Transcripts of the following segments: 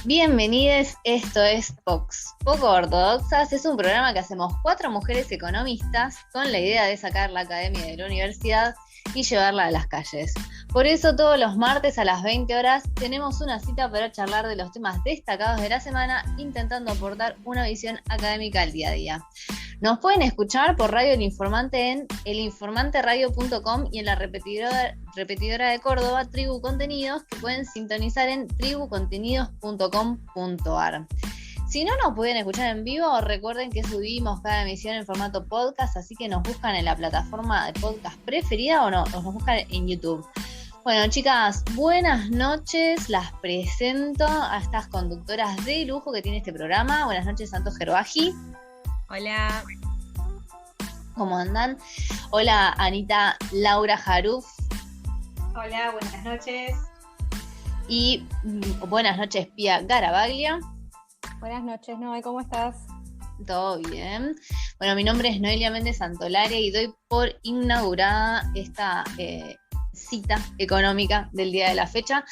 Bienvenidos, esto es Poco Ortodoxas. Es un programa que hacemos 4 mujeres economistas con la idea de sacar la academia de la universidad y llevarla a las calles. Por eso todos los martes a las 20 horas tenemos una cita para charlar de los temas destacados de la semana, intentando aportar una visión académica al día a día. Nos pueden escuchar por Radio El Informante en elinformanteradio.com y en la repetidora de Córdoba, Tribu Contenidos, que pueden sintonizar en tribucontenidos.com.ar. Si no nos pueden escuchar en vivo, recuerden que subimos cada emisión en formato podcast, así que nos buscan en la plataforma de podcast preferida o nos buscan en YouTube. Bueno, chicas, buenas noches. Las presento a estas conductoras de lujo que tiene este programa. Buenas noches, Santos Gerbaji. Hola. ¿Cómo andan? Hola, Anita Laura Jaruf. Hola, buenas noches. Y buenas noches, Pía Garavaglia. Buenas noches, Noé, ¿cómo estás? Todo bien. Bueno, mi nombre es Noelia Méndez Santolaria y doy por inaugurada esta cita económica del día de la fecha.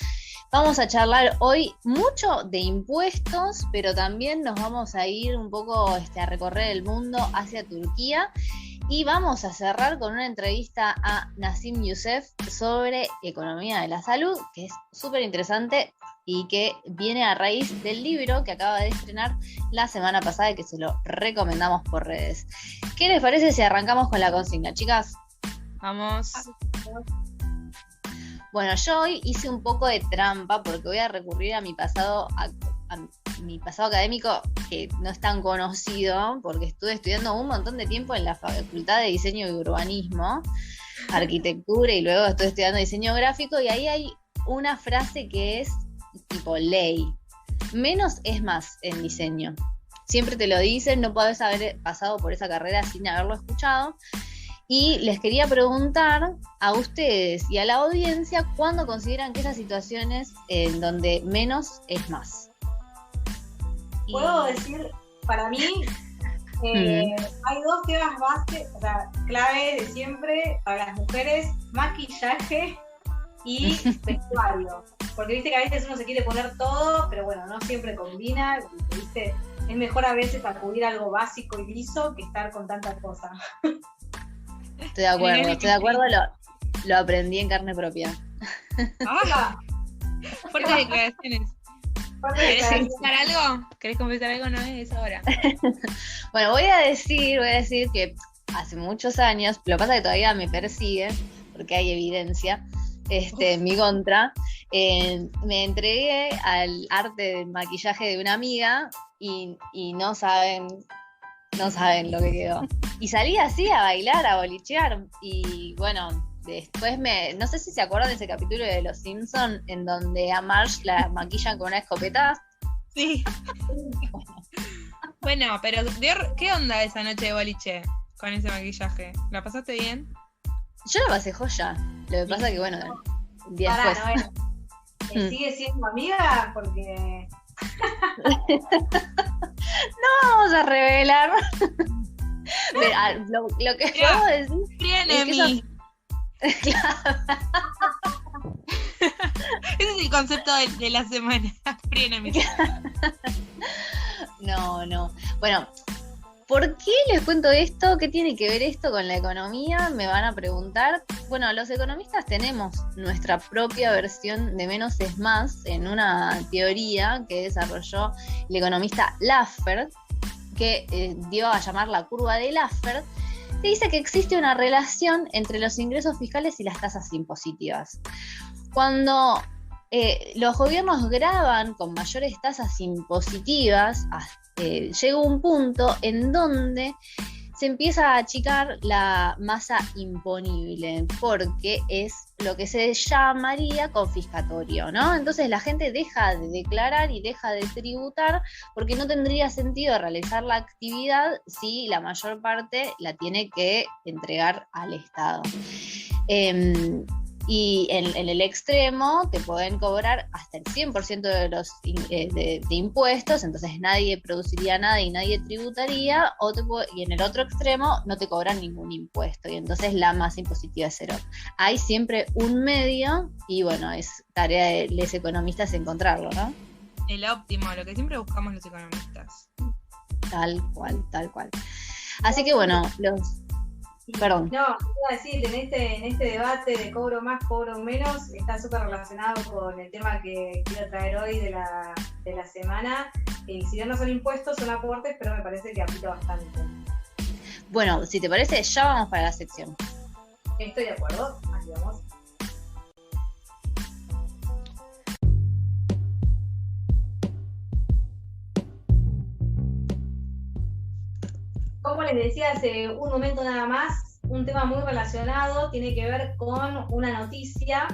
Vamos a charlar hoy mucho de impuestos, pero también nos vamos a ir un poco a recorrer el mundo hacia Turquía y vamos a cerrar con una entrevista a Nassim Youssef sobre economía de la salud, que es súper interesante y que viene a raíz del libro que acaba de estrenar la semana pasada y que se lo recomendamos por redes. ¿Qué les parece si arrancamos con la consigna, chicas? Vamos. Bueno, yo hoy hice un poco de trampa porque voy a recurrir a mi pasado académico, que no es tan conocido, porque estuve estudiando un montón de tiempo en la Facultad de Diseño y Urbanismo, Arquitectura, y luego estuve estudiando diseño gráfico, y ahí hay una frase que es tipo ley: menos es más en diseño. Siempre te lo dicen, no podés haber pasado por esa carrera sin haberlo escuchado. Y les quería preguntar a ustedes y a la audiencia cuándo consideran que esas situaciones en donde menos es más. Puedo decir, para mí, hay 2 temas base, o sea, clave de siempre para las mujeres: maquillaje y vestuario. Porque viste que a veces uno se quiere poner todo, pero bueno, no siempre combina. ¿Viste? Es mejor a veces acudir a algo básico y liso que estar con tantas cosas. Estoy de acuerdo, lo aprendí en carne propia. ¡Hola! Fuertes declaraciones. ¿Querés confesar algo? ¿Querés confesar algo? No es ahora. Bueno, voy a decir que hace muchos años, lo que pasa es que todavía me persigue, porque hay evidencia en mi contra, me entregué al arte del maquillaje de una amiga y no saben lo que quedó. Y salí así a bailar, a bolichear. Y bueno, después no sé si se acuerdan de ese capítulo de Los Simpsons en donde a Marge la maquillan con una escopeta. Sí. Bueno, pero ¿qué onda esa noche de boliche con ese maquillaje? ¿La pasaste bien? Yo la pasé joya. Lo que pasa es que, bueno, un día después. ¿Sigue siendo amiga? Porque... No vamos a revelar. Lo que puedo decir es que claro. Ese es el concepto de la semana. No. Bueno, ¿por qué les cuento esto? ¿Qué tiene que ver esto con la economía? Me van a preguntar. Bueno, los economistas tenemos nuestra propia versión de menos es más en una teoría que desarrolló el economista Laffer, que dio a llamar la curva de Laffer, que dice que existe una relación entre los ingresos fiscales y las tasas impositivas. Cuando los gobiernos graban con mayores tasas impositivas, llega un punto en donde se empieza a achicar la masa imponible, porque es lo que se llamaría confiscatorio, ¿no? Entonces la gente deja de declarar y deja de tributar, porque no tendría sentido realizar la actividad si la mayor parte la tiene que entregar al Estado. Y en el extremo te pueden cobrar hasta el 100% de los de impuestos, entonces nadie produciría nada y nadie tributaría, y en el otro extremo no te cobran ningún impuesto, y entonces la masa impositiva es cero. Hay siempre un medio, y bueno, es tarea de los economistas encontrarlo, ¿no? el óptimo, lo que siempre buscamos los economistas. Tal cual. Así que bueno, Perdón. No, iba a decir, en este debate de cobro más, cobro menos, está súper relacionado con el tema que quiero traer hoy de la semana. Si bien no son impuestos, son aportes, pero me parece que aplica bastante. Bueno, si te parece, ya vamos para la sección. Estoy de acuerdo, aquí vamos. Como les decía hace un momento nada más, un tema muy relacionado tiene que ver con una noticia.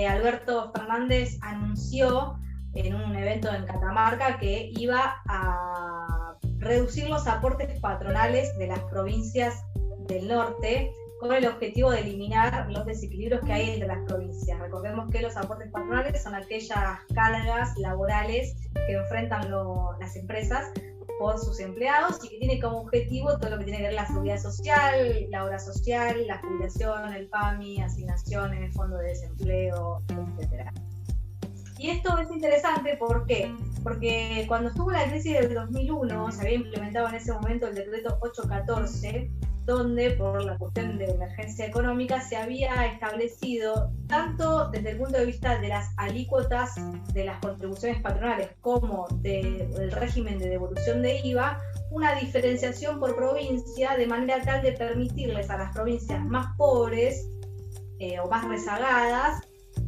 Alberto Fernández anunció en un evento en Catamarca que iba a reducir los aportes patronales de las provincias del norte con el objetivo de eliminar los desequilibrios que hay entre las provincias. Recordemos que los aportes patronales son aquellas cargas laborales que enfrentan las empresas por sus empleados y que tiene como objetivo todo lo que tiene que ver la seguridad social, la obra social, la jubilación, el PAMI, asignaciones, fondo de desempleo, etc. Y esto es interesante, ¿por qué? Porque cuando estuvo la crisis del 2001, se había implementado en ese momento el decreto 814, donde por la cuestión de emergencia económica se había establecido, tanto desde el punto de vista de las alícuotas de las contribuciones patronales como del régimen de devolución de IVA, una diferenciación por provincia de manera tal de permitirles a las provincias más pobres o más rezagadas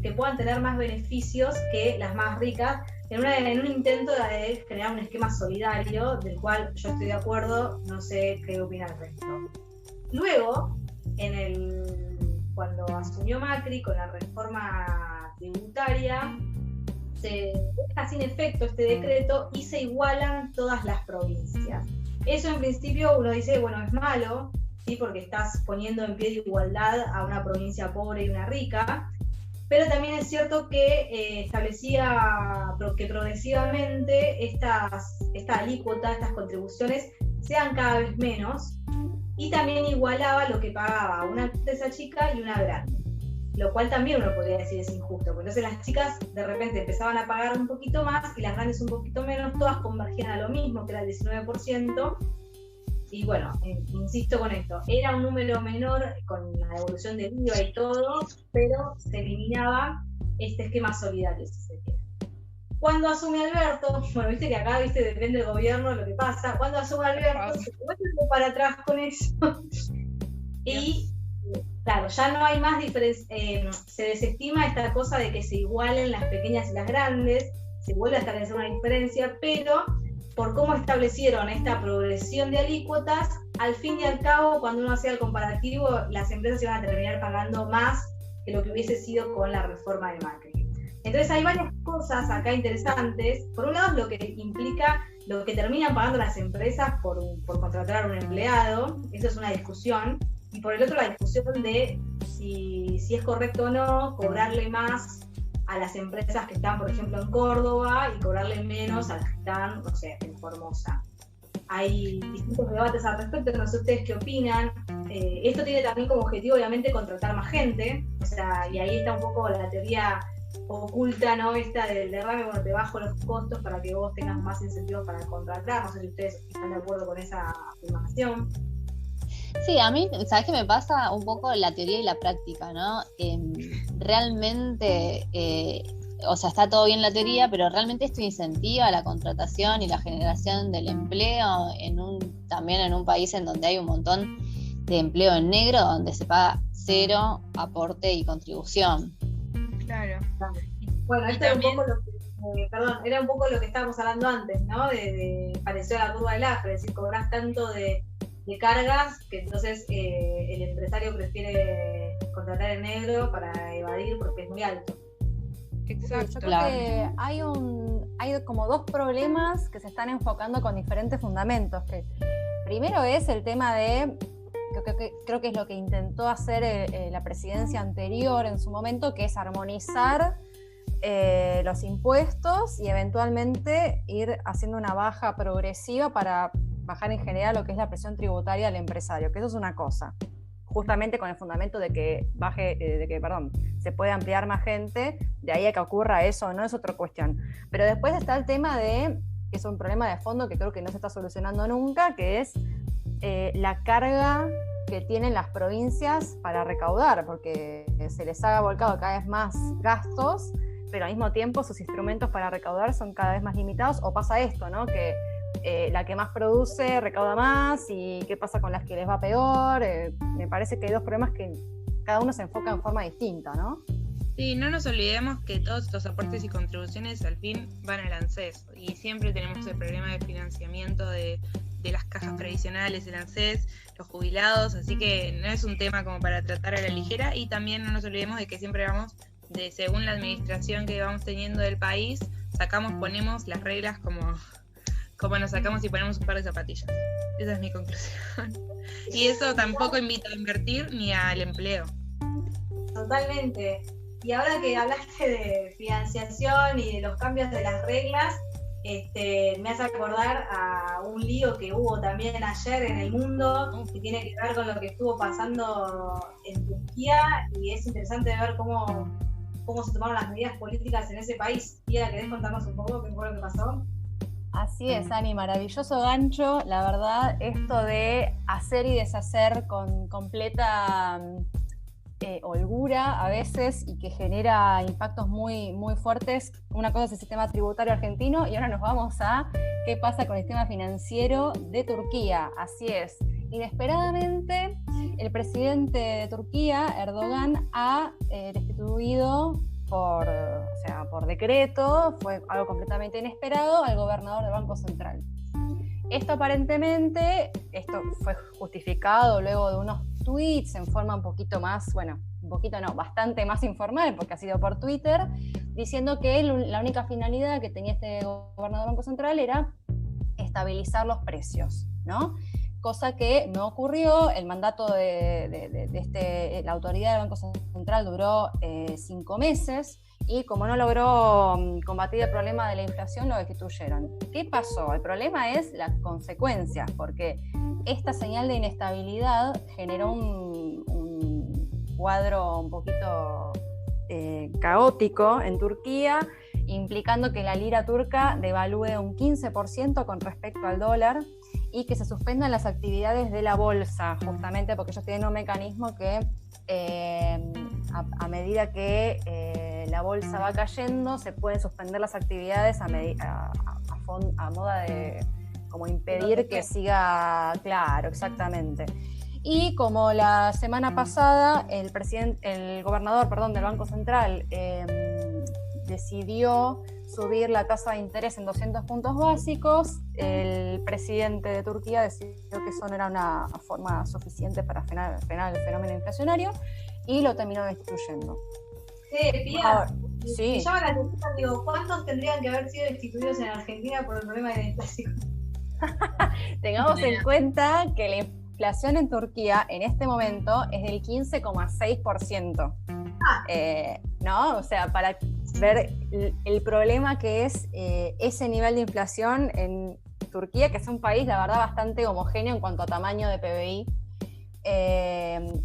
que puedan tener más beneficios que las más ricas, en un intento de generar un esquema solidario, del cual yo estoy de acuerdo, no sé qué opina el resto. Luego, cuando asumió Macri con la reforma tributaria, se deja sin efecto este decreto y se igualan todas las provincias. Eso en principio uno dice, bueno, es malo, ¿sí? Porque estás poniendo en pie de igualdad a una provincia pobre y una rica, pero también es cierto que establecía que progresivamente esta alícuota, estas contribuciones, sean cada vez menos, y también igualaba lo que pagaba una empresa chica y una grande, lo cual también uno podría decir es injusto, porque entonces las chicas de repente empezaban a pagar un poquito más y las grandes un poquito menos, todas convergían a lo mismo, que era el 19%, y bueno, insisto con esto, era un número menor con la devolución del IVA y todo, pero se eliminaba este esquema solidario, si se quiere. Cuando asume Alberto, bueno, viste que acá, depende del gobierno lo que pasa, cuando asume Alberto se vuelve para atrás con eso, y claro, ya no hay más diferencia, se desestima esta cosa de que se igualen las pequeñas y las grandes, se vuelve a establecer una diferencia, pero por cómo establecieron esta progresión de alícuotas, al fin y al cabo, cuando uno hacía el comparativo, las empresas iban a terminar pagando más que lo que hubiese sido con la reforma de Macri. Entonces hay varias cosas acá interesantes. Por un lado, lo que implica lo que terminan pagando las empresas por contratar a un empleado, eso es una discusión. Y por el otro, la discusión de si es correcto o no cobrarle más a las empresas que están, por ejemplo, en Córdoba y cobrarle menos a las que están, no sé, en Formosa. Hay distintos debates al respecto, no sé ustedes qué opinan. Esto tiene también como objetivo, obviamente, contratar más gente, o sea, y ahí está un poco la teoría oculta, ¿no? Esta del derrame, bueno, te bajo los costos para que vos tengas más incentivos para contratar. No sé si ustedes están de acuerdo con esa afirmación. Sí, a mí, ¿sabes qué me pasa? Un poco la teoría y la práctica, ¿no? Realmente, o sea, está todo bien la teoría, pero realmente esto incentiva la contratación y la generación del empleo también en un país en donde hay un montón de empleo en negro, donde se paga cero aporte y contribución. Claro. Bueno, esto también... era un poco lo que estábamos hablando antes, ¿no? Pareció la curva del Afre, es decir, cobrás tanto de cargas que entonces el empresario prefiere contratar en negro para evadir porque es muy alto. Exacto. Yo creo que hay como dos problemas que se están enfocando con diferentes fundamentos. Que primero es el tema de, creo que es lo que intentó hacer la presidencia anterior en su momento, que es armonizar los impuestos y eventualmente ir haciendo una baja progresiva para bajar en general lo que es la presión tributaria del empresario, que eso es una cosa. justamente con el fundamento de que se puede ampliar más gente, de ahí a que ocurra eso, no es otra cuestión. Pero después está el tema que es un problema de fondo que creo que no se está solucionando nunca, que es la carga que tienen las provincias para recaudar, porque se les ha volcado cada vez más gastos, pero al mismo tiempo sus instrumentos para recaudar son cada vez más limitados, o pasa esto, ¿no? Que la que más produce recauda más, y qué pasa con las que les va peor. Me parece que hay dos problemas que cada uno se enfoca en forma distinta, ¿no? Sí, no nos olvidemos que todos estos aportes y contribuciones al fin van al ANSES, y siempre tenemos el problema de financiamiento de las cajas previsionales del ANSES, los jubilados, así que no es un tema como para tratar a la ligera. Y también no nos olvidemos de que siempre vamos según la administración que vamos teniendo del país, ponemos las reglas como nos sacamos y ponemos un par de zapatillas. Esa es mi conclusión. Y eso tampoco invita a invertir ni al empleo. Totalmente. Y ahora que hablaste de financiación y de los cambios de las reglas, me hace acordar a un lío que hubo también ayer en el mundo, que tiene que ver con lo que estuvo pasando en Turquía, y es interesante ver cómo se tomaron las medidas políticas en ese país. Pia, ¿querés contarnos un poco qué fue lo que pasó? Así es, Ani, maravilloso gancho. La verdad, esto de hacer y deshacer con completa holgura a veces, y que genera impactos muy, muy fuertes. Una cosa es el sistema tributario argentino, y ahora nos vamos a qué pasa con el sistema financiero de Turquía. Así es, inesperadamente el presidente de Turquía, Erdogan, ha destituido por decreto, fue algo completamente inesperado, al gobernador del Banco Central. Esto fue justificado luego de unos tweets en forma un poquito más, bastante más informal, porque ha sido por Twitter, diciendo que la única finalidad que tenía este gobernador del Banco Central era estabilizar los precios, ¿no? Cosa que no ocurrió. El mandato de la autoridad del Banco Central duró 5 meses, y como no logró combatir el problema de la inflación, lo destituyeron. ¿Qué pasó? El problema es las consecuencias, porque esta señal de inestabilidad generó un cuadro un poquito caótico en Turquía, implicando que la lira turca devalúe un 15% con respecto al dólar, y que se suspendan las actividades de la bolsa, justamente porque ellos tienen un mecanismo que a medida que la bolsa va cayendo, se pueden suspender las actividades a moda de como impedir que siga, claro, exactamente. Y como la semana pasada el gobernador del Banco Central decidió subir la tasa de interés en 200 puntos básicos, el presidente de Turquía decidió que eso no era una forma suficiente para frenar el fenómeno inflacionario, y lo terminó destituyendo. Pia, sí. Me llama la atención, digo, ¿cuántos tendrían que haber sido destituidos en Argentina por el problema de la inflación? Tengamos en cuenta que la inflación en Turquía en este momento es del 15,6%. ¿No? O sea, para ver el problema que es ese nivel de inflación en Turquía, que es un país, la verdad, bastante homogéneo en cuanto a tamaño de PBI,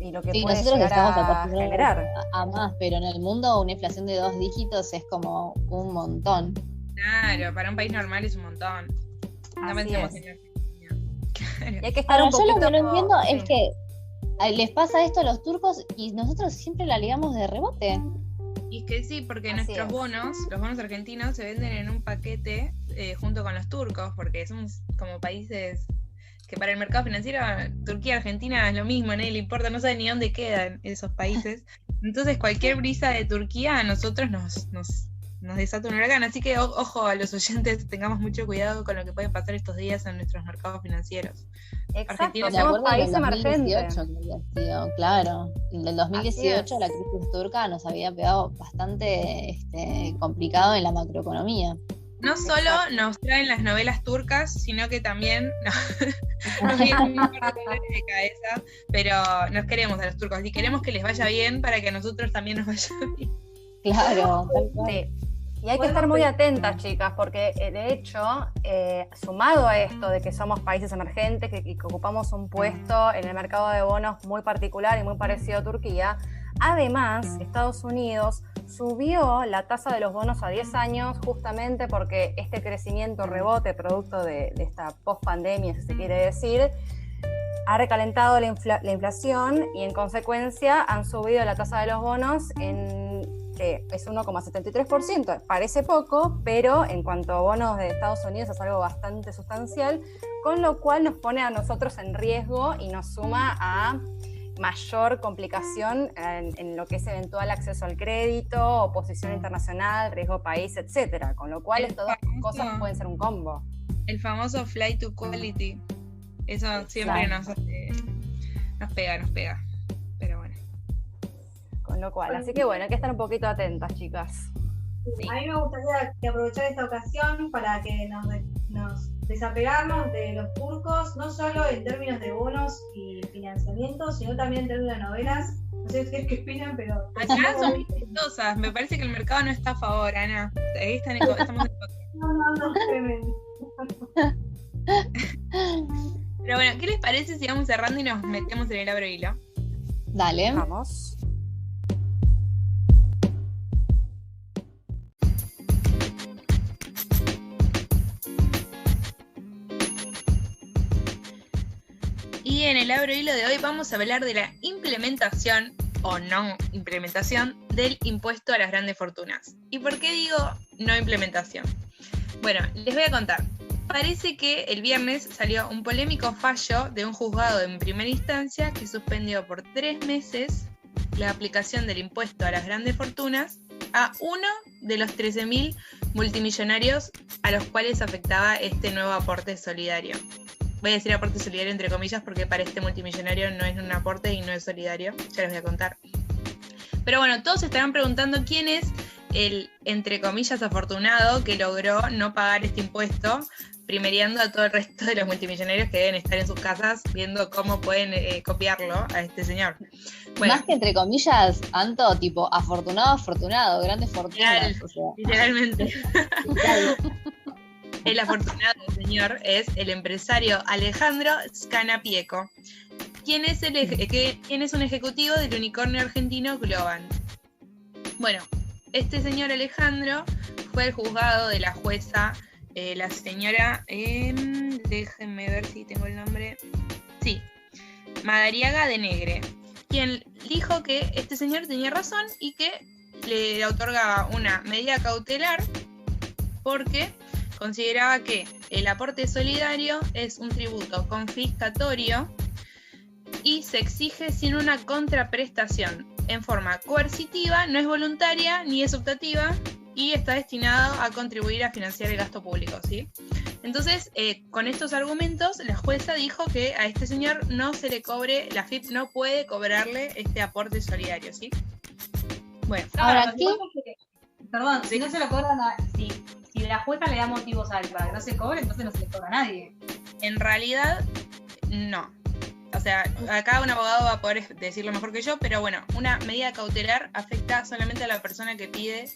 y lo que puede llegar a generar. A más, pero en el mundo una inflación de 2 dígitos es como un montón. Claro, para un país normal es un montón. No pensemos en Argentina. Claro. Y hay que estar un poquito, yo lo que no entiendo es que les pasa esto a los turcos y nosotros siempre la ligamos de rebote. Y es que sí, porque nuestros bonos, los bonos argentinos, se venden en un paquete junto con los turcos, porque somos como países que para el mercado financiero, Turquía, Argentina es lo mismo, nadie le importa, no sabe ni dónde quedan esos países. Entonces cualquier brisa de Turquía a nosotros nos desata un huracán. Así que ojo a los oyentes, tengamos mucho cuidado con lo que pueden pasar estos días en nuestros mercados financieros. Exacto, Argentina somos país emergente. Claro, en el 2018 la crisis turca nos había pegado bastante complicado en la macroeconomía. No solo nos traen las novelas turcas, sino que también nos vienen un par de dolores de cabeza, pero nos queremos a los turcos y queremos que les vaya bien para que a nosotros también nos vaya bien. Claro, Sí. Y hay que estar muy atentas, chicas, porque de hecho, sumado a esto de que somos países emergentes, que ocupamos un puesto en el mercado de bonos muy particular y muy parecido a Turquía, además, Estados Unidos subió la tasa de los bonos a 10 años justamente porque este crecimiento rebote producto de esta post-pandemia, si se quiere decir, ha recalentado la inflación y en consecuencia han subido la tasa de los bonos que es 1,73%. Parece poco, pero en cuanto a bonos de Estados Unidos es algo bastante sustancial, con lo cual nos pone a nosotros en riesgo y nos suma a mayor complicación en lo que es eventual acceso al crédito, oposición internacional, riesgo país, etcétera. Con lo cual estas dos cosas pueden ser un combo. El famoso flight to quality. Eso siempre nos pega. Pero bueno. Con lo cual, así que bueno, hay que estar un poquito atentas, chicas. Sí. A mí me gustaría aprovechar esta ocasión para que nos desapegamos de los turcos, no solo en términos de bonos y financiamiento, sino también en términos de novelas. No sé ustedes qué opinan, pero... Acá son muy exitosas. Me parece que el mercado no está a favor, Ana. Ahí estamos en contra. No, tremendo. Pero bueno, ¿qué les parece si vamos cerrando y nos metemos en el abro hilo? Dale. Vamos. Y en el abro hilo de hoy vamos a hablar de la implementación o no implementación del impuesto a las grandes fortunas. ¿Y por qué digo no implementación? Bueno, les voy a contar. Parece que el viernes salió un polémico fallo de un juzgado en primera instancia que suspendió por 3 meses la aplicación del impuesto a las grandes fortunas a uno de los 13.000 multimillonarios a los cuales afectaba este nuevo aporte solidario. Voy a decir aporte solidario entre comillas porque para este multimillonario no es un aporte y no es solidario, ya les voy a contar. Pero bueno, todos se estarán preguntando quién es el, entre comillas, afortunado que logró no pagar este impuesto, primereando a todo el resto de los multimillonarios que deben estar en sus casas viendo cómo pueden copiarlo a este señor. Bueno, más que entre comillas, Anto, tipo afortunado, grandes fortunas. O sea. Literalmente. El afortunado señor es el empresario Alejandro Scannapieco, quien es un ejecutivo del unicornio argentino Globant. Bueno, este señor Alejandro fue el juzgado de la jueza, la señora, déjenme ver si tengo el nombre, sí, Madariaga de Negre, quien dijo que este señor tenía razón y que le otorgaba una medida cautelar porque consideraba que el aporte solidario es un tributo confiscatorio y se exige sin una contraprestación en forma coercitiva, no es voluntaria ni es optativa y está destinado a contribuir a financiar el gasto público, ¿sí? Entonces, con estos argumentos, la jueza dijo que a este señor no se le cobre, la FIP no puede cobrarle este aporte solidario, ¿sí? Bueno, ahora aquí... Perdón, si no se lo cobran si la jueza le da motivos para que no se cobre, entonces no se le cobra a nadie. En realidad, no. O sea, acá un abogado va a poder decirlo mejor que yo, pero bueno, una medida cautelar afecta solamente a la persona que pide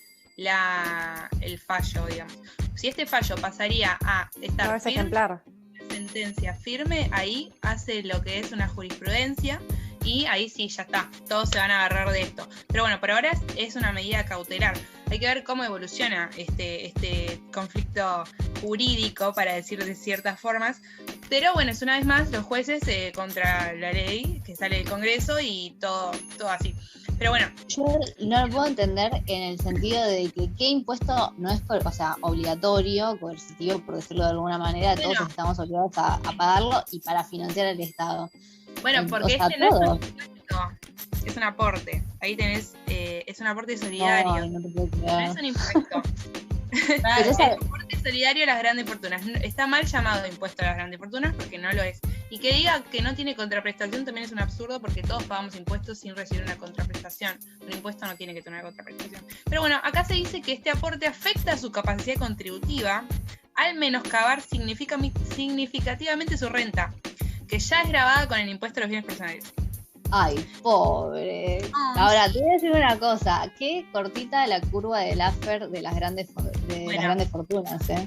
el fallo, digamos. Si este fallo pasaría a estar firme, la sentencia firme, ahí hace lo que es una jurisprudencia y ahí sí, ya está, todos se van a agarrar de esto. Pero bueno, por ahora es una medida cautelar. Hay que ver cómo evoluciona este conflicto jurídico, para decir de ciertas formas. Pero bueno, es una vez más los jueces contra la ley que sale del Congreso y todo así. Pero bueno. Yo no lo puedo entender en el sentido de que qué impuesto no es obligatorio, coercitivo, por decirlo de alguna manera, todos estamos obligados a pagarlo y para financiar el Estado. Bueno, porque este no es un impuesto, es un aporte. Ahí tenés, es un aporte solidario. No es un impuesto. Es un aporte solidario a las grandes fortunas. Está mal llamado impuesto a las grandes fortunas porque no lo es. Y que diga que no tiene contraprestación también es un absurdo porque todos pagamos impuestos sin recibir una contraprestación. Un impuesto no tiene que tener una contraprestación. Pero bueno, acá se dice que este aporte afecta a su capacidad contributiva al menoscabar significativamente su renta, que ya es grabada con el impuesto a los bienes personales. Ay, pobre. Ahora, te voy a decir una cosa. Qué cortita la curva del Laffer de las grandes fortunas, ¿eh?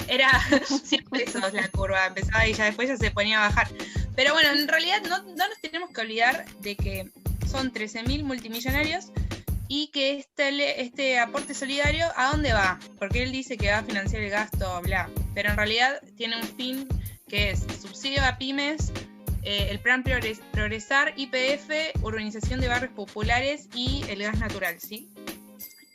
Era 100 pesos la curva, empezaba y ya después ya se ponía a bajar. Pero bueno, en realidad no nos tenemos que olvidar de que son 13.000 multimillonarios y que este aporte solidario, ¿a dónde va? Porque él dice que va a financiar el gasto, bla. Pero en realidad tiene un fin que es subsidio a pymes, el plan Progresar, YPF, urbanización de barrios populares y el gas natural, ¿sí?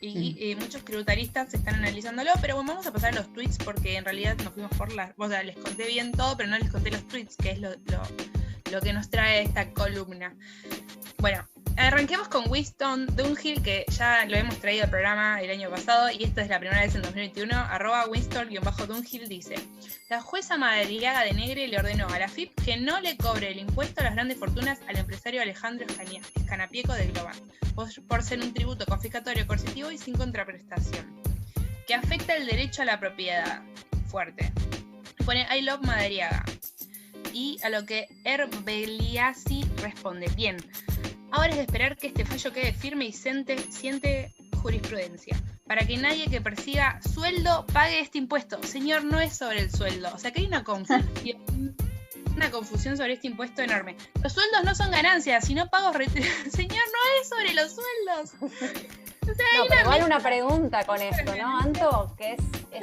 Y muchos tributaristas están analizándolo, pero bueno, vamos a pasar a los tweets porque en realidad nos fuimos por o sea, les conté bien todo, pero no les conté los tweets, que es lo que nos trae esta columna. Bueno, arranquemos con Winston Dunhill, que ya lo hemos traído al programa el año pasado, y esta es la primera vez en 2021, @Winston_Dunhill dice: la jueza Madariaga de Negre le ordenó a la FIP que no le cobre el impuesto a las grandes fortunas al empresario Alejandro Escanapieco de Globant, por ser un tributo confiscatorio coercitivo y sin contraprestación, que afecta el derecho a la propiedad. Fuerte. Pone I love Madariaga. Y a lo que Herbeliasi responde: bien, ahora es de esperar que este fallo quede firme y siente jurisprudencia, para que nadie que persiga sueldo pague este impuesto. Señor, no es sobre el sueldo. O sea que hay una confusión sobre este impuesto enorme. Los sueldos no son ganancias, sino pagos Señor, no es sobre los sueldos. O sea, no, pero igual una pregunta con esto, ¿no, Anto? Que es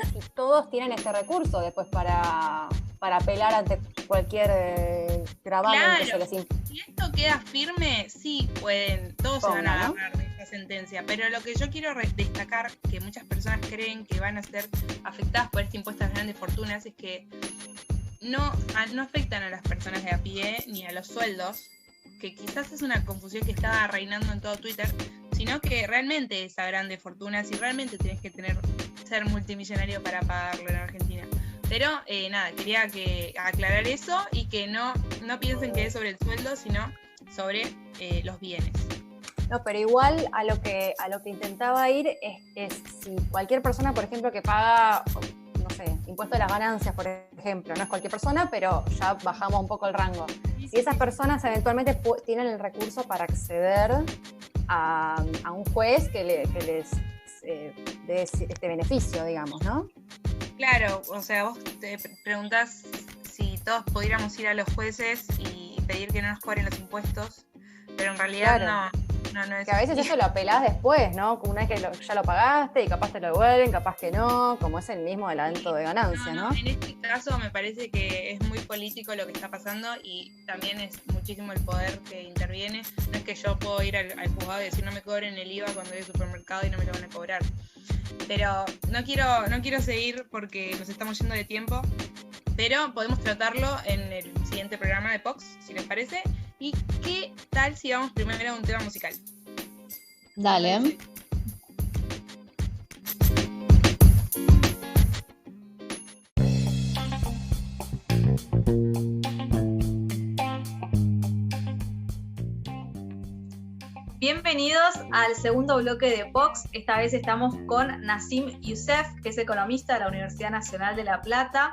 si todos tienen este recurso después para apelar ante cualquier gravamen que se les impone. Si esto queda firme, sí pueden, todos se van a agarrar de esta sentencia. Pero lo que yo quiero destacar, que muchas personas creen que van a ser afectadas por este impuesto a las grandes fortunas, es que no afectan a las personas de a pie ni a los sueldos, que quizás es una confusión que estaba reinando en todo Twitter, sino que realmente es a grandes fortunas y realmente tienes que ser multimillonario para pagarlo en Argentina. Pero nada, quería aclarar eso y que no piensen que es sobre el sueldo, sino sobre los bienes. No, pero igual a lo que intentaba ir es si cualquier persona, por ejemplo, que paga, no sé, impuesto a las ganancias, por ejemplo, no es cualquier persona, pero ya bajamos un poco el rango. Si esas personas eventualmente tienen el recurso para acceder a un juez que les dé este beneficio, digamos, ¿no? Claro, o sea, vos te preguntás si todos pudiéramos ir a los jueces y pedir que no nos cobren los impuestos, pero en realidad claro. No es que a veces eso lo apelás después, ¿no? Como una vez que ya lo pagaste y capaz te lo devuelven, capaz que no, como es el mismo adelanto de ganancia, ¿no? En este caso me parece que es muy político lo que está pasando y también es muchísimo el poder que interviene. No es que yo puedo ir al juzgado y decir no me cobren el IVA cuando voy al supermercado y no me lo van a cobrar. Pero no quiero seguir porque nos estamos yendo de tiempo, pero podemos tratarlo en el siguiente programa de Pox, si les parece. ¿Y qué tal si vamos primero a un tema musical? Dale. Bienvenidos al segundo bloque de Pox. Esta vez estamos con Nassim Youssef, que es economista de la Universidad Nacional de La Plata.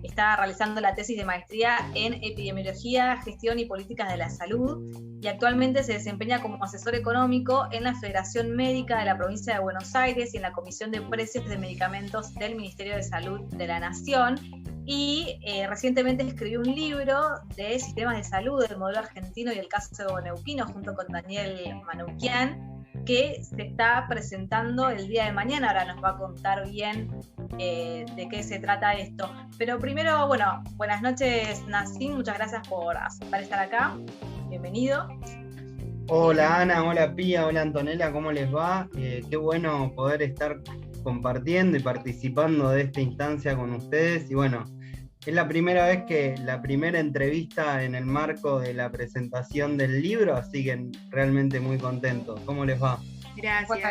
Está realizando la tesis de maestría en Epidemiología, Gestión y Políticas de la Salud y actualmente se desempeña como asesor económico en la Federación Médica de la Provincia de Buenos Aires y en la Comisión de Precios de Medicamentos del Ministerio de Salud de la Nación. Y recientemente escribió un libro de sistemas de salud del modelo argentino y el caso neuquino junto con Daniel Manoukian, que se está presentando el día de mañana. Ahora nos va a contar bien de qué se trata esto. Pero primero, bueno, buenas noches, Nassim, muchas gracias por aceptar estar acá. Bienvenido. Hola Ana, hola Pía, hola Antonella, ¿cómo les va? Qué bueno poder estar compartiendo y participando de esta instancia con ustedes. Y bueno, es la primera entrevista en el marco de la presentación del libro, así que realmente muy contento. ¿Cómo les va? Gracias. Bueno,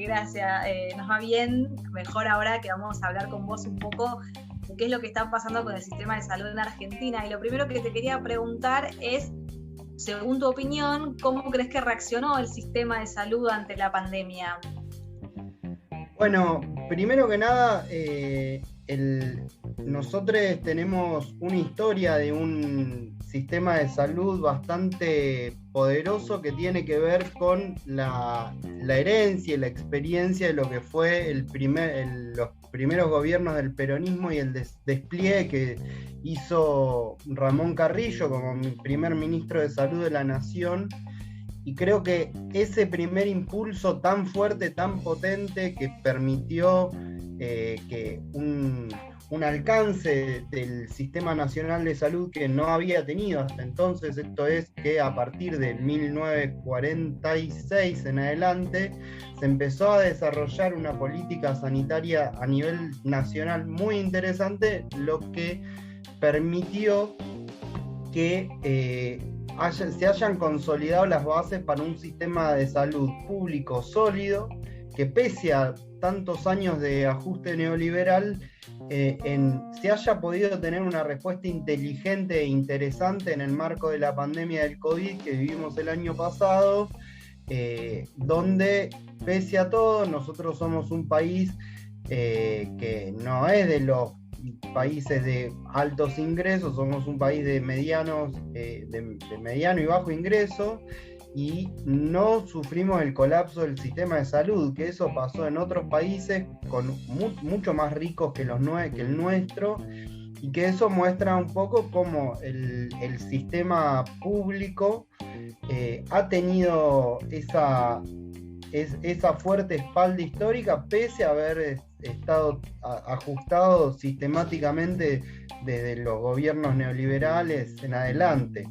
gracias. Nos va bien, mejor ahora que vamos a hablar con vos un poco de qué es lo que está pasando con el sistema de salud en Argentina. Y lo primero que te quería preguntar es, según tu opinión, ¿cómo crees que reaccionó el sistema de salud ante la pandemia? Bueno, primero que nada, nosotros tenemos una historia de un sistema de salud bastante poderoso que tiene que ver con la herencia y la experiencia de lo que fue los primeros gobiernos del peronismo y el despliegue que hizo Ramón Carrillo como primer ministro de Salud de la Nación. Y creo que ese primer impulso tan fuerte, tan potente, que permitió que un alcance del Sistema Nacional de Salud que no había tenido hasta entonces, esto es que a partir de 1946 en adelante se empezó a desarrollar una política sanitaria a nivel nacional muy interesante, lo que permitió que se hayan consolidado las bases para un sistema de salud público sólido, que pese a tantos años de ajuste neoliberal, se haya podido tener una respuesta inteligente e interesante en el marco de la pandemia del COVID que vivimos el año pasado, donde pese a todo nosotros somos un país que no es de los países de altos ingresos, somos un país de mediano y bajo ingreso, y no sufrimos el colapso del sistema de salud, que eso pasó en otros países mucho más ricos que el nuestro, y que eso muestra un poco cómo el sistema público ha tenido esa fuerte espalda histórica, pese a haber estado ajustado sistemáticamente desde los gobiernos neoliberales en adelante.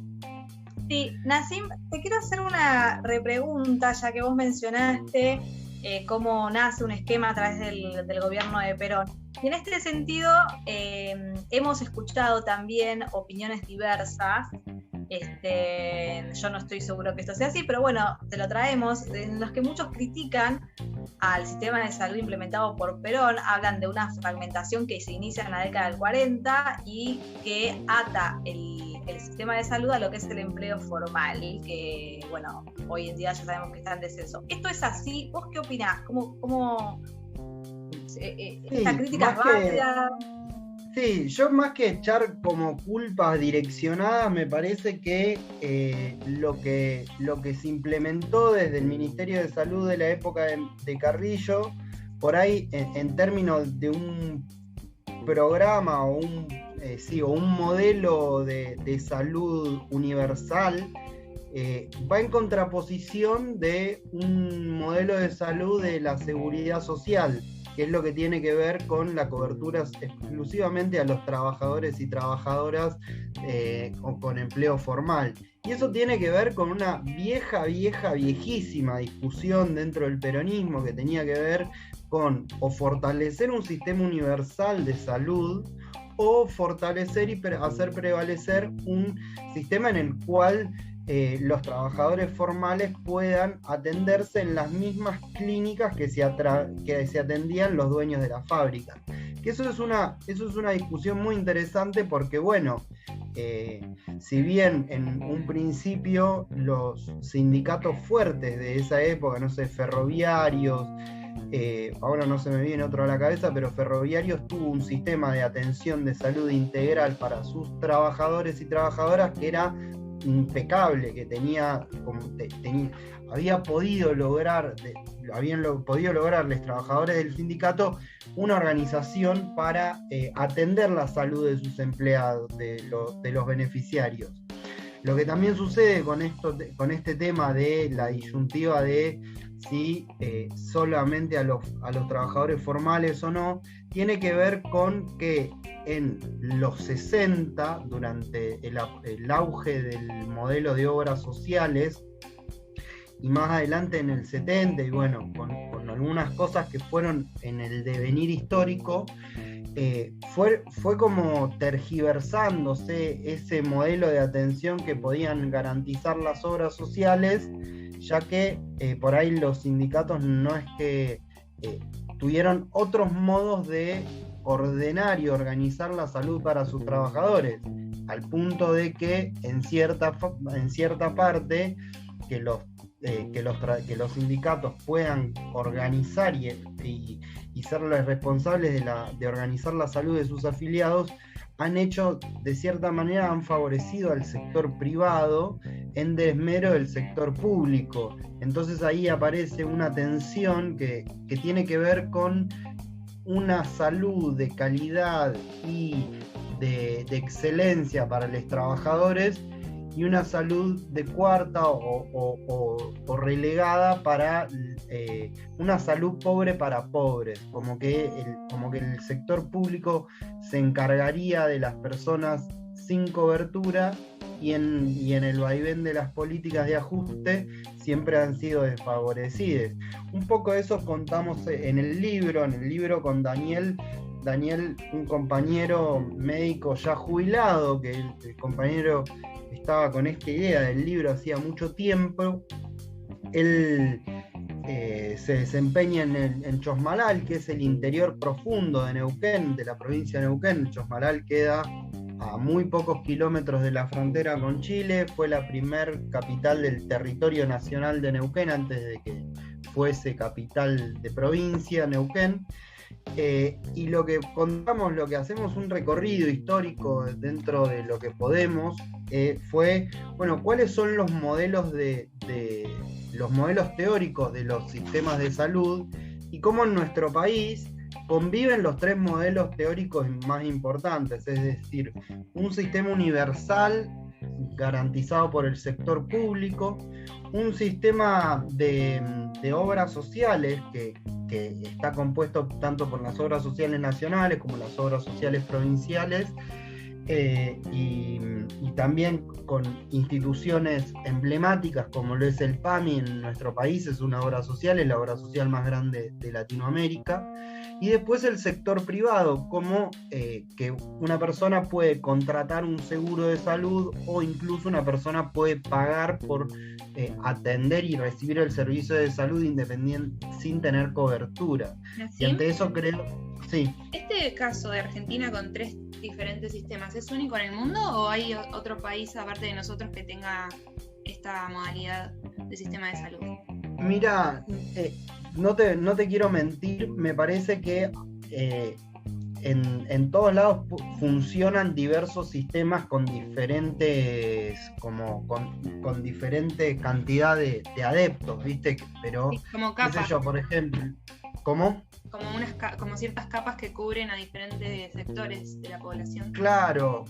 Sí, Nassim, te quiero hacer una repregunta, ya que vos mencionaste cómo nace un esquema a través del gobierno de Perón. Y en este sentido, hemos escuchado también opiniones diversas. Yo no estoy seguro que esto sea así, pero bueno, te lo traemos, en los que muchos critican al sistema de salud implementado por Perón, hablan de una fragmentación que se inicia en la década del 40 y que ata el sistema de salud a lo que es el empleo formal, que bueno, hoy en día ya sabemos que está en descenso. ¿Esto es así? ¿Vos qué opinás? ¿Cómo esta crítica es válida? Sí, yo más que echar como culpas direccionadas, me parece que lo que se implementó desde el Ministerio de Salud de la época de Carrillo, por ahí en términos de un programa o un modelo de salud universal, va en contraposición de un modelo de salud de la seguridad social, que es lo que tiene que ver con la cobertura exclusivamente a los trabajadores y trabajadoras con empleo formal. Y eso tiene que ver con una viejísima discusión dentro del peronismo que tenía que ver con o fortalecer un sistema universal de salud o fortalecer y hacer prevalecer un sistema en el cual los trabajadores formales puedan atenderse en las mismas clínicas que se atendían los dueños de la fábrica. Que eso es una discusión muy interesante porque, bueno, si bien en un principio los sindicatos fuertes de esa época, no sé, ferroviarios, ahora no se me viene otro a la cabeza, pero Ferroviarios tuvo un sistema de atención de salud integral para sus trabajadores y trabajadoras que era impecable, que habían podido lograr los trabajadores del sindicato una organización para atender la salud de sus empleados, de los beneficiarios. Lo que también sucede con este tema de la disyuntiva de si solamente a los trabajadores formales o no, tiene que ver con que en los 60, durante el auge del modelo de obras sociales, y más adelante en el 70, y bueno, con algunas cosas que fueron en el devenir histórico, fue como tergiversándose ese modelo de atención que podían garantizar las obras sociales, ya que por ahí los sindicatos no es que tuvieron otros modos de ordenar y organizar la salud para sus trabajadores, al punto de que en cierta parte que los sindicatos puedan organizar y ser los responsables de organizar la salud de sus afiliados, han hecho, de cierta manera, han favorecido al sector privado en desmero del sector público. Entonces ahí aparece una tensión que tiene que ver con una salud de calidad y de excelencia para los trabajadores, y una salud de cuarta o relegada para una salud pobre para pobres, como que el sector público se encargaría de las personas sin cobertura, y en el vaivén de las políticas de ajuste siempre han sido desfavorecidas. Un poco eso contamos en el libro con Daniel, un compañero médico ya jubilado, que el compañero estaba con esta idea del libro hacía mucho tiempo. Él se desempeña en Chosmalal, que es el interior profundo de Neuquén, de la provincia de Neuquén. Chosmalal queda a muy pocos kilómetros de la frontera con Chile, fue la primer capital del territorio nacional de Neuquén antes de que fuese capital de provincia, Neuquén. Y lo que contamos, lo que hacemos un recorrido histórico dentro de lo que podemos, fue, bueno, cuáles son los modelos los modelos teóricos de los sistemas de salud, y cómo en nuestro país conviven los tres modelos teóricos más importantes, es decir, un sistema universal garantizado por el sector público, un sistema de obras sociales que está compuesto tanto por las obras sociales nacionales como las obras sociales provinciales, y también con instituciones emblemáticas como lo es el PAMI en nuestro país, es una obra social, es la obra social más grande de Latinoamérica. Y después el sector privado, como que una persona puede contratar un seguro de salud, o incluso una persona puede pagar por atender y recibir el servicio de salud independiente sin tener cobertura. ¿Así? Y ante eso creo... Sí. ¿Este caso de Argentina con 3 diferentes sistemas es único en el mundo, o hay otro país aparte de nosotros que tenga esta modalidad de sistema de salud? Mira, no te quiero mentir, me parece que en todos lados funcionan diversos sistemas con diferentes, con diferente cantidad de adeptos, ¿viste? Pero, Sí, como qué sé capas, yo, por ejemplo, ¿cómo? como ciertas capas que cubren a diferentes sectores de la población. Claro,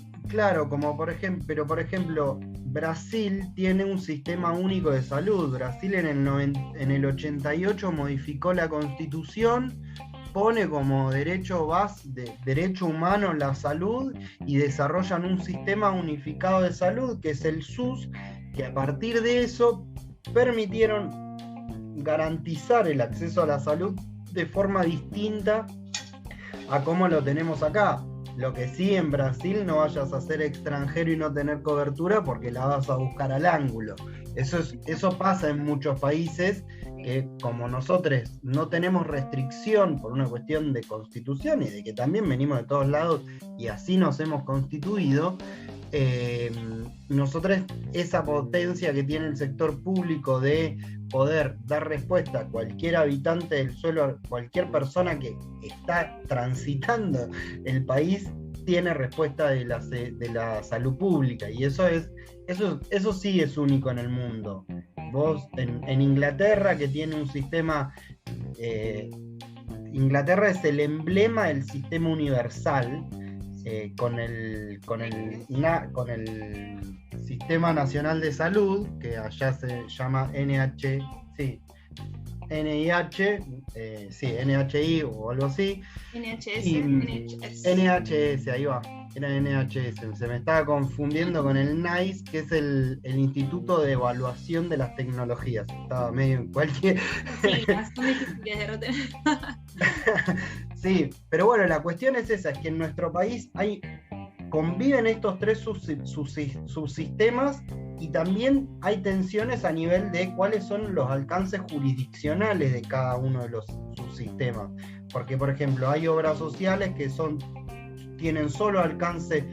como por ejemplo, Brasil tiene un sistema único de salud. Brasil en el 88 modificó la constitución, pone como derecho humano la salud, y desarrollan un sistema unificado de salud que es el SUS, que a partir de eso permitieron garantizar el acceso a la salud de forma distinta a cómo lo tenemos acá. Lo que sí, en Brasil no vayas a ser extranjero y no tener cobertura porque la vas a buscar al ángulo. Eso pasa en muchos países que, como nosotros no tenemos restricción por una cuestión de constitución y de que también venimos de todos lados y así nos hemos constituido, nosotros esa potencia que tiene el sector público de poder dar respuesta a cualquier habitante del suelo, cualquier persona que está transitando el país, tiene respuesta de la salud pública, y eso sí es único en el mundo. Vos en Inglaterra, que tiene un sistema, Inglaterra es el emblema del sistema universal, con el Sistema Nacional de Salud, que allá se llama NIH, NHI o algo así. NHS, ahí va, era NHS. Se me estaba confundiendo con el NICE, que es el Instituto de Evaluación de las Tecnologías. Estaba medio en cualquier... Sí, son difíciles de retener. Sí, pero bueno, la cuestión es esa, es que en nuestro país conviven estos tres subsistemas, y también hay tensiones a nivel de cuáles son los alcances jurisdiccionales de cada uno de los subsistemas. Porque, por ejemplo, hay obras sociales que tienen solo alcance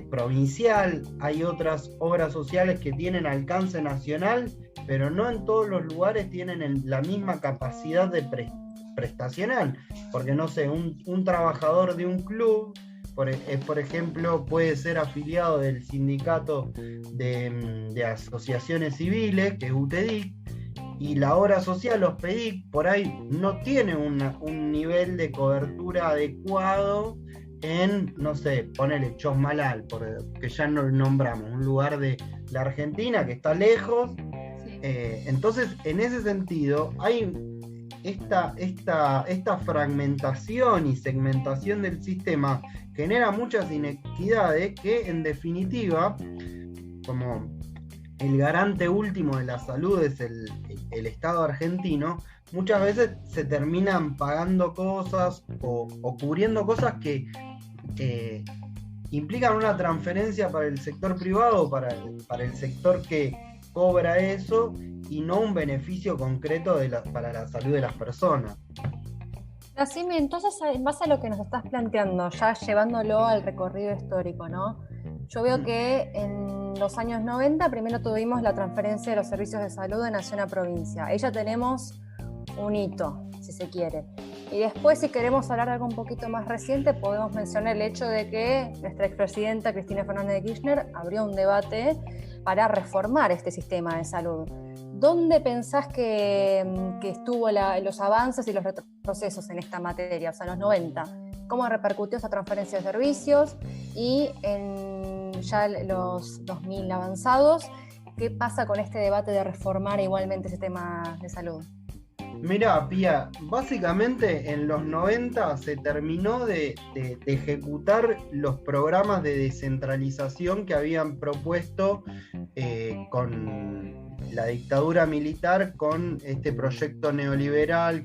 provincial, hay otras obras sociales que tienen alcance nacional, pero no en todos los lugares tienen la misma capacidad de prestacional. Porque, no sé, un trabajador de un club por ejemplo, puede ser afiliado del sindicato de asociaciones civiles, que es UTEDIC, y la obra social, los PEDIC, por ahí no tiene un nivel de cobertura adecuado en, no sé, ponele Chosmalal, que ya no nombramos, un lugar de la Argentina que está lejos. Sí. Entonces, en ese sentido, hay esta fragmentación y segmentación del sistema genera muchas inequidades que, en definitiva, como el garante último de la salud es el Estado argentino, muchas veces se terminan pagando cosas o cubriendo cosas que implican una transferencia para el sector privado, para el sector que cobra eso, y no un beneficio concreto para la salud de las personas. Nacime, entonces, en base a lo que nos estás planteando, ya llevándolo al recorrido histórico, ¿no? Yo veo que en los años 90 primero tuvimos la transferencia de los servicios de salud de nación a provincia. Ahí ya tenemos un hito, si se quiere. Y después, si queremos hablar de algo un poquito más reciente, podemos mencionar el hecho de que nuestra expresidenta Cristina Fernández de Kirchner abrió un debate para reformar este sistema de salud. ¿Dónde pensás que estuvo los avances y los retrocesos en esta materia, o sea, en los 90? ¿Cómo repercutió esa transferencia de servicios? Y en ya los 2000 avanzados, ¿qué pasa con este debate de reformar igualmente ese sistema de salud? Mirá, Pía, básicamente en los 90 se terminó de ejecutar los programas de descentralización que habían propuesto con la dictadura militar, con este proyecto neoliberal,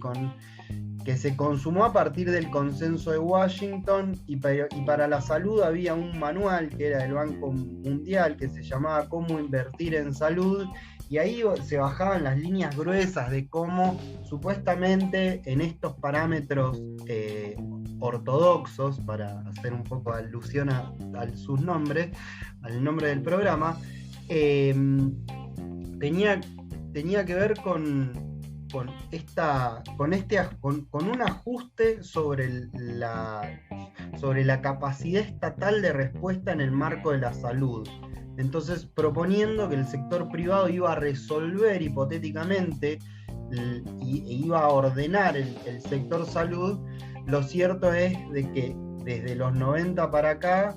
que se consumó a partir del consenso de Washington, y para la salud había un manual que era del Banco Mundial que se llamaba Cómo invertir en salud, y ahí se bajaban las líneas gruesas de cómo supuestamente en estos parámetros ortodoxos, para hacer un poco alusión a sus nombres, al nombre del programa, tenía que ver con un ajuste sobre la capacidad estatal de respuesta en el marco de la salud. Entonces, proponiendo que el sector privado iba a resolver hipotéticamente e iba a ordenar el sector salud. Lo cierto es de que desde los 90 para acá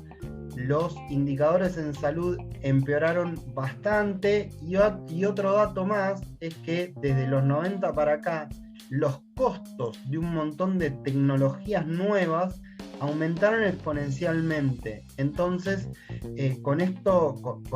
los indicadores en salud empeoraron bastante, y otro dato más es que desde los 90 para acá los costos de un montón de tecnologías nuevas aumentaron exponencialmente. Entonces, con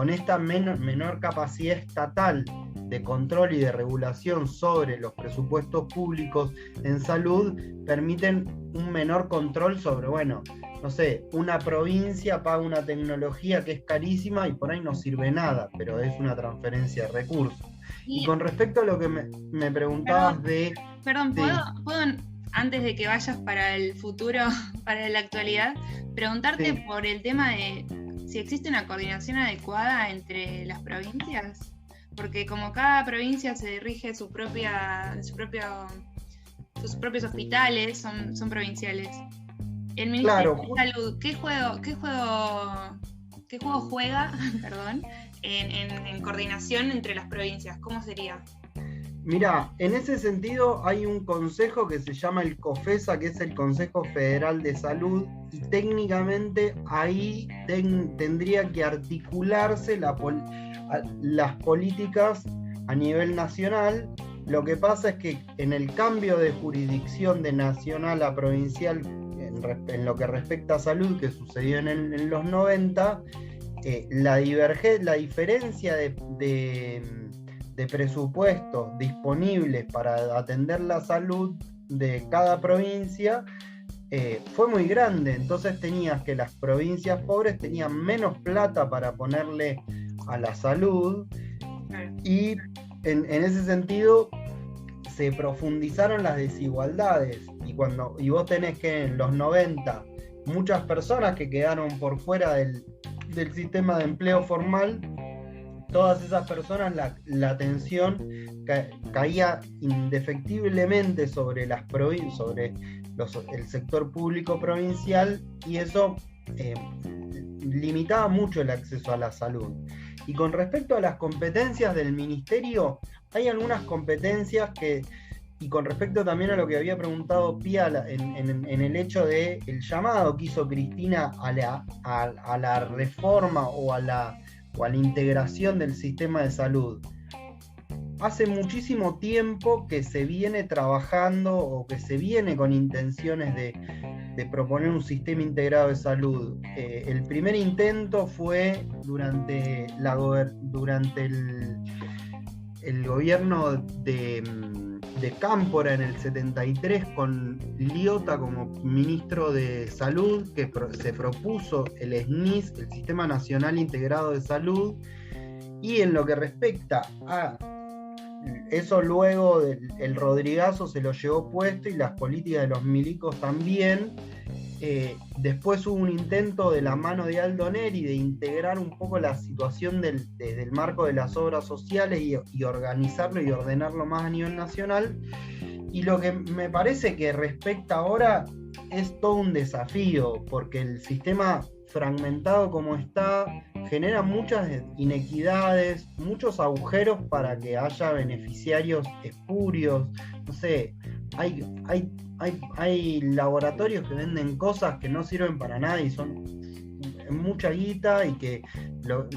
esta menor capacidad estatal de control y de regulación sobre los presupuestos públicos en salud, permiten un menor control sobre, no sé, una provincia paga una tecnología que es carísima y por ahí no sirve nada, pero es una transferencia de recursos. Y con respecto a lo que me preguntabas Perdón, ¿puedo, antes de que vayas para el futuro, para la actualidad, preguntarte por el tema de si existe una coordinación adecuada entre las provincias? Porque como cada provincia se rige sus propios hospitales, son provinciales. El Ministerio de Salud, ¿qué juego juega en coordinación entre las provincias? ¿Cómo sería? Mirá, en ese sentido hay un consejo que se llama el COFESA, que es el Consejo Federal de Salud, y técnicamente ahí tendría que articularse las políticas a nivel nacional. Lo que pasa es que en el cambio de jurisdicción de nacional a provincial, en lo que respecta a salud, que sucedió en los 90, la diferencia de presupuestos disponibles para atender la salud de cada provincia fue muy grande. Entonces tenías que las provincias pobres tenían menos plata para ponerle a la salud, y en ese sentido se profundizaron las desigualdades, y vos tenés que en los 90 muchas personas que quedaron por fuera del sistema de empleo formal, todas esas personas la atención caía indefectiblemente sobre el sector público provincial, y eso limitaba mucho el acceso a la salud. Y con respecto a las competencias del ministerio, hay algunas competencias que, y con respecto también a lo que había preguntado Pía en el hecho de el llamado que hizo Cristina a la reforma o a la integración del sistema de salud. Hace muchísimo tiempo que se viene trabajando o que se viene con intenciones de proponer un sistema integrado de salud. El primer intento fue durante el gobierno de Cámpora en el 73, con Liota como ministro de Salud, que se propuso el SNIS, el Sistema Nacional Integrado de Salud. Y en lo que respecta a eso, luego el Rodrigazo se lo llevó puesto y las políticas de los milicos también. Después hubo un intento de la mano de Aldo Neri de integrar un poco la situación desde el marco de las obras sociales y organizarlo y ordenarlo más a nivel nacional. Y lo que me parece que respecta ahora es todo un desafío, porque el sistema fragmentado como está genera muchas inequidades, muchos agujeros para que haya beneficiarios espurios. No sé, hay laboratorios que venden cosas que no sirven para nada y son mucha guita, y que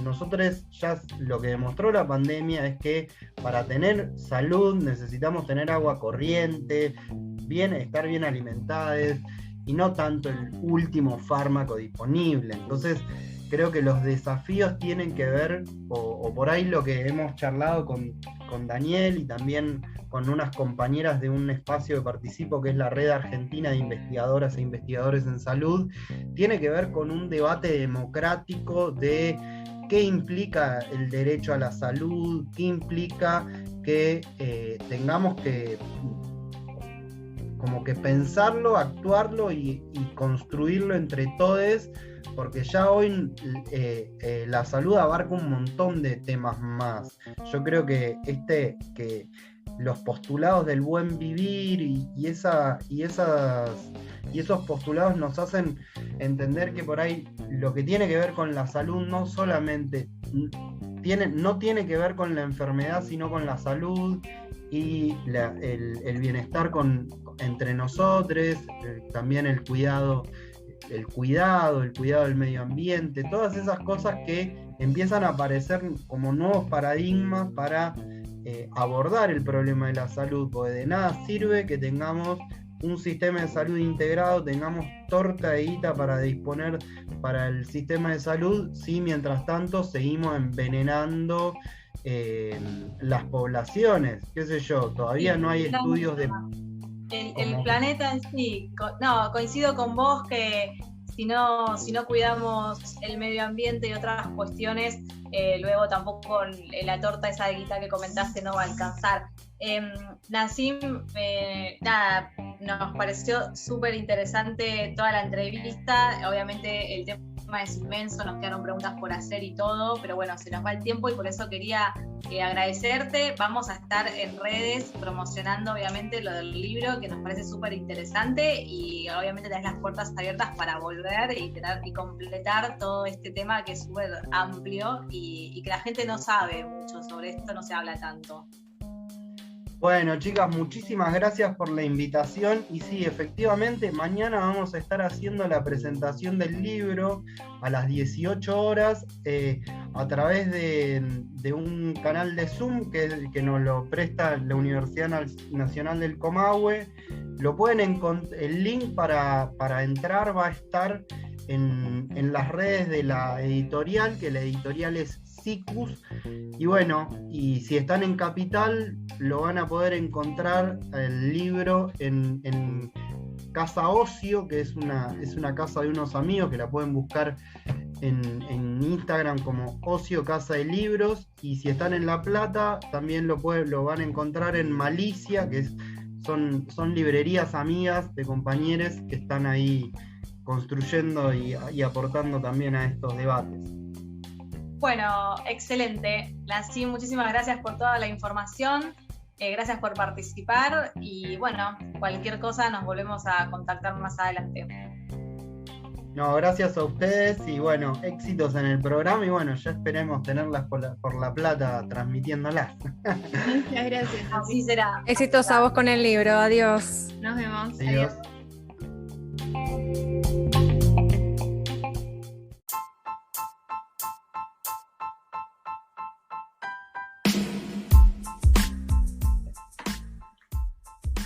nosotros ya lo que demostró la pandemia es que para tener salud necesitamos tener agua corriente, estar bien alimentados, y no tanto el último fármaco disponible. Entonces creo que los desafíos tienen que ver, o por ahí lo que hemos charlado con Daniel y también con unas compañeras de un espacio que participo, que es la Red Argentina de Investigadoras e Investigadores en Salud, tiene que ver con un debate democrático de qué implica el derecho a la salud, qué implica que tengamos que como que pensarlo, actuarlo y construirlo entre todos, porque ya hoy la salud abarca un montón de temas más. Yo creo que los postulados del buen vivir y esos postulados nos hacen entender que por ahí lo que tiene que ver con la salud no solamente no tiene que ver con la enfermedad, sino con la salud y el bienestar entre nosotros, también el cuidado del medio ambiente, todas esas cosas que empiezan a aparecer como nuevos paradigmas para abordar el problema de la salud, porque de nada sirve que tengamos un sistema de salud integrado, tengamos torta de guita para disponer para el sistema de salud, si mientras tanto seguimos envenenando las poblaciones, qué sé yo, todavía no hay estudios de... El planeta en sí, coincido con vos que si no cuidamos el medio ambiente y otras cuestiones, luego tampoco la torta esa de guita que comentaste no va a alcanzar. Nassim, nos pareció súper interesante toda la entrevista. Obviamente el tema es inmenso, nos quedaron preguntas por hacer y todo, pero bueno, se nos va el tiempo y por eso quería agradecerte. Vamos a estar en redes promocionando obviamente lo del libro, que nos parece súper interesante, y obviamente tenés las puertas abiertas para volver y completar todo este tema que es súper amplio y que la gente no sabe mucho sobre esto, no se habla tanto. Bueno, chicas, muchísimas gracias por la invitación. Y sí, efectivamente, mañana vamos a estar haciendo la presentación del libro a las 18 horas a través de un canal de Zoom que nos lo presta la Universidad Nacional del Comahue. Lo pueden encontrar, el link para entrar va a estar en las redes de la editorial, que la editorial es SICUS, y bueno, y si están en Capital lo van a poder encontrar el libro en Casa Ocio, que es una casa de unos amigos, que la pueden buscar en Instagram como Ocio Casa de Libros, y si están en La Plata también lo van a encontrar en Malicia, que son librerías amigas de compañeros que están ahí construyendo y aportando también a estos debates. Bueno, excelente. Nassim, muchísimas gracias por toda la información, gracias por participar y bueno, cualquier cosa nos volvemos a contactar más adelante. No, gracias a ustedes y bueno, éxitos en el programa y bueno, ya esperemos tenerlas por La Plata transmitiéndolas. Muchas gracias. Así será. Éxitos a vos con el libro, adiós. Nos vemos. Adiós.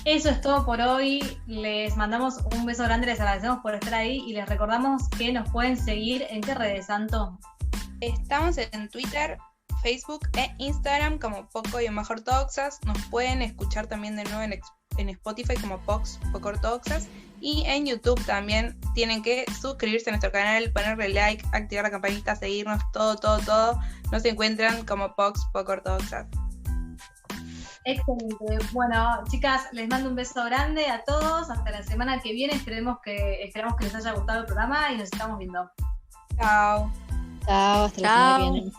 Eso es todo por hoy. Les mandamos un beso grande, les agradecemos por estar ahí y les recordamos que nos pueden seguir en qué redes, Santo. Estamos en Twitter, Facebook e Instagram como Poco-Ortodoxas. Nos pueden escuchar también de nuevo en Spotify como Poco Ortodoxas. Y en YouTube también tienen que suscribirse a nuestro canal, ponerle like, activar la campanita, seguirnos, todo. Nos encuentran como Poco Ortodoxas. Excelente. Bueno, chicas, les mando un beso grande a todos. Hasta la semana que viene. Esperamos que les haya gustado el programa y nos estamos viendo. Chao. Chao, hasta la semana que viene.